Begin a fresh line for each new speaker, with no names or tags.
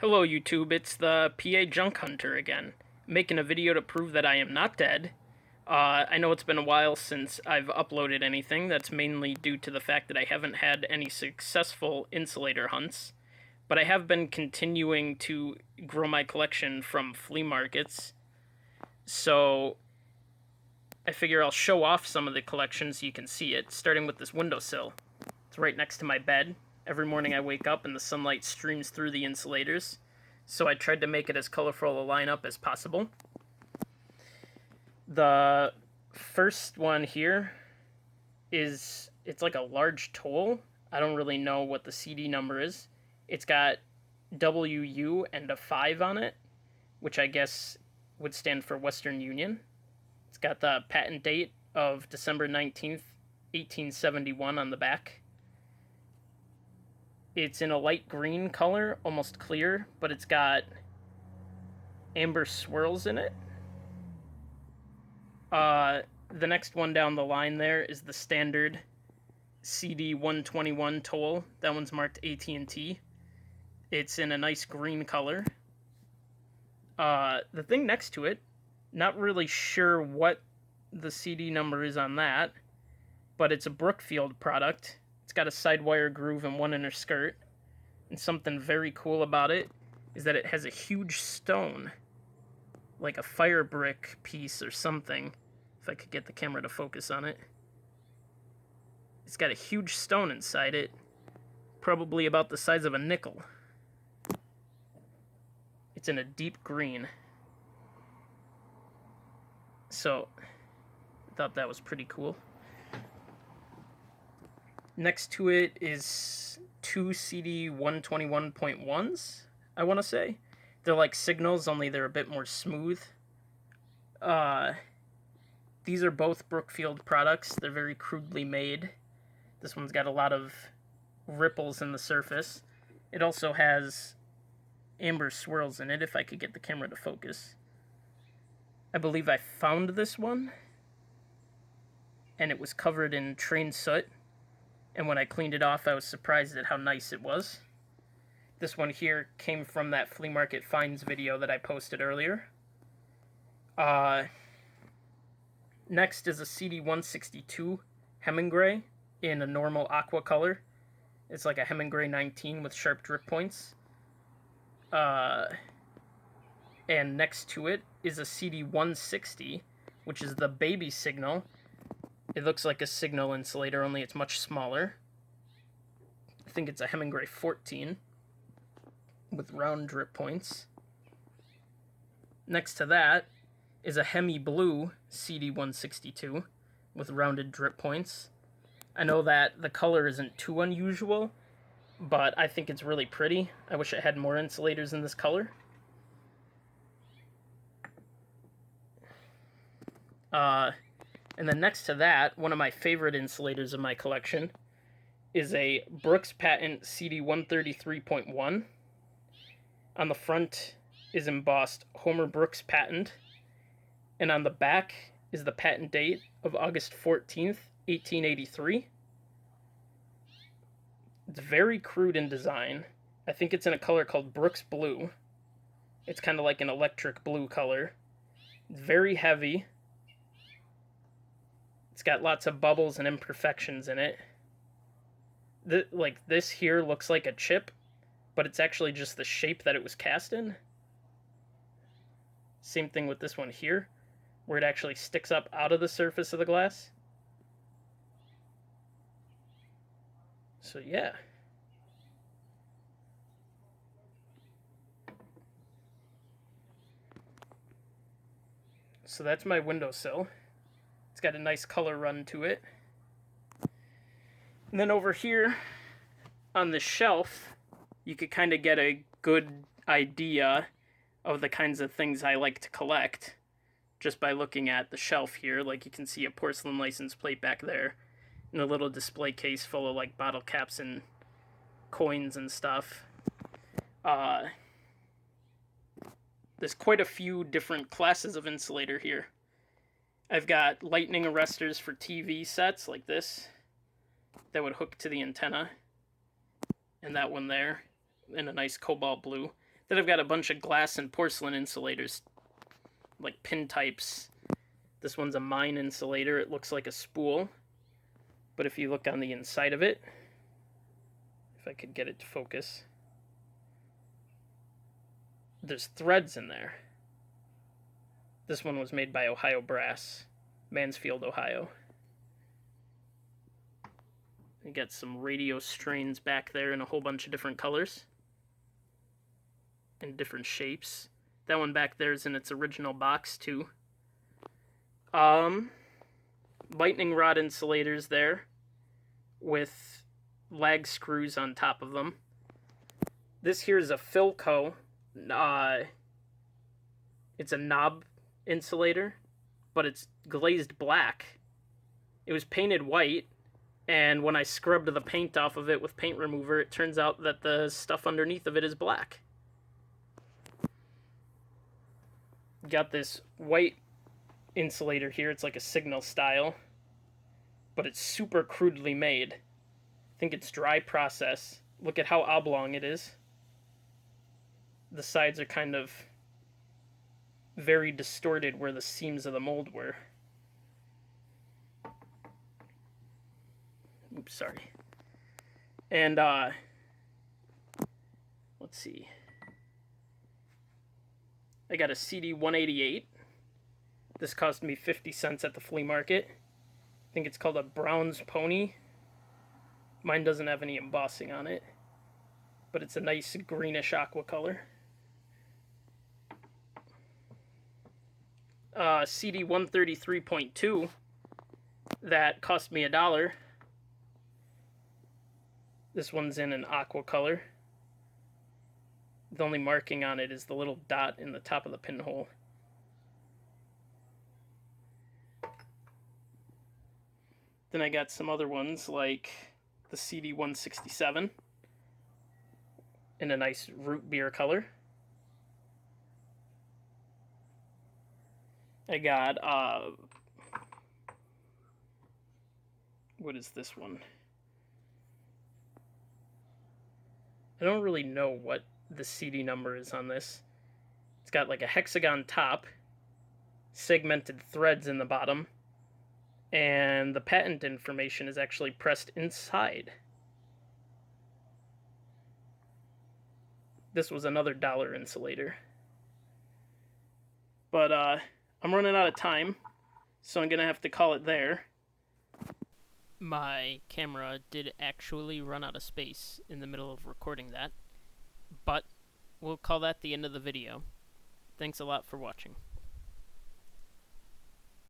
Hello YouTube, it's the PA Junk Hunter again, making a video to prove that I am not dead. I know it's been a while since I've uploaded anything. That's mainly due to the fact that I haven't had any successful insulator hunts, but I have been continuing to grow my collection from flea markets, so I figure I'll show off some of the collection so you can see it, starting with this windowsill. It's right next to my bed. Every morning I wake up and the sunlight streams through the insulators, so I tried to make it as colorful a lineup as possible. The first one here it's like a large toll. I don't really know what the CD number is. It's got WU and a 5 on it, which I guess would stand for Western Union. It's got the patent date of December 19th, 1871 on the back. It's in a light green color, almost clear, but it's got amber swirls in it. The next one down the line there is the standard CD 121 toll. That one's marked AT&T. It's in a nice green color. The thing next to it, not really sure what the CD number is on that, but it's a Brookfield product. It's got a side wire groove and one inner skirt. And something very cool about it is that it has a huge stone, like a fire brick piece or something, if I could get the camera to focus on it. It's got a huge stone inside it, probably about the size of a nickel. It's in a deep green. So, I thought that was pretty cool. Next to it is two CD 121.1s, I want to say. They're like signals, only they're a bit more smooth. These are both Brookfield products. They're very crudely made. This one's got a lot of ripples in the surface. It also has amber swirls in it, if I could get the camera to focus. I believe I found this one, and it was covered in train soot. And when I cleaned it off, I was surprised at how nice it was. This one here came from that flea market finds video that I posted earlier. Next is a CD162 Hemingway in a normal aqua color. It's like a Hemingway 19 with sharp drip points. And next to it is a CD160, which is the baby signal. It looks like a signal insulator, only it's much smaller. I think it's a Hemingway 14 with round drip points. Next to that is a Hemi Blue CD162 with rounded drip points. I know that the color isn't too unusual, but I think it's really pretty. I wish it had more insulators in this color. And then next to that, one of my favorite insulators in my collection is a Brooks Patent CD133.1. On the front is embossed Homer Brooks Patent, and on the back is the patent date of August 14th, 1883. It's very crude in design. I think it's in a color called Brooks Blue. It's kind of like an electric blue color. It's very heavy. It's got lots of bubbles and imperfections in it. Like this here looks like a chip, but it's actually just the shape that it was cast in. Same thing with this one here, where it actually sticks up out of the surface of the glass. So yeah. So that's my windowsill. It's got a nice color run to it. And then over here on the shelf, you could kind of get a good idea of the kinds of things I like to collect just by looking at the shelf here. Like you can see a porcelain license plate back there and a little display case full of like bottle caps and coins and stuff. There's quite a few different classes of insulator here. I've got lightning arresters for TV sets like this that would hook to the antenna, and that one there in a nice cobalt blue. Then I've got a bunch of glass and porcelain insulators, like pin types. This one's a mine insulator. It looks like a spool, but if you look on the inside of it, if I could get it to focus, there's threads in there. This one was made by Ohio Brass, Mansfield, Ohio. You got some radio strains back there in a whole bunch of different colors and different shapes. That one back there is in its original box too. Lightning rod insulators there with lag screws on top of them. This here is a Philco. It's a knob insulator, but it's glazed black. It was painted white, and when I scrubbed the paint off of it with paint remover, it turns out that the stuff underneath of it is black. Got this white insulator here. It's like a signal style, but it's super crudely made. I think it's dry process. Look at how oblong it is. The sides are kind of very distorted where the seams of the mold were. Oops, sorry. And, let's see. I got a CD 188. This cost me 50 cents at the flea market. I think it's called a Brown's Pony. Mine doesn't have any embossing on it, but it's a nice greenish aqua color. CD 133.2 that cost me $1. This one's in an aqua color. The only marking on it is the little dot in the top of the pinhole. Then I got some other ones like the CD 167 in a nice root beer color. I got, what is this one? I don't really know what the CD number is on this. It's got like a hexagon top, segmented threads in the bottom, and the patent information is actually pressed inside. This was another $1 insulator. But, I'm running out of time, so I'm going to have to call it there. My camera did actually run out of space in the middle of recording that, but we'll call that the end of the video. Thanks a lot for watching.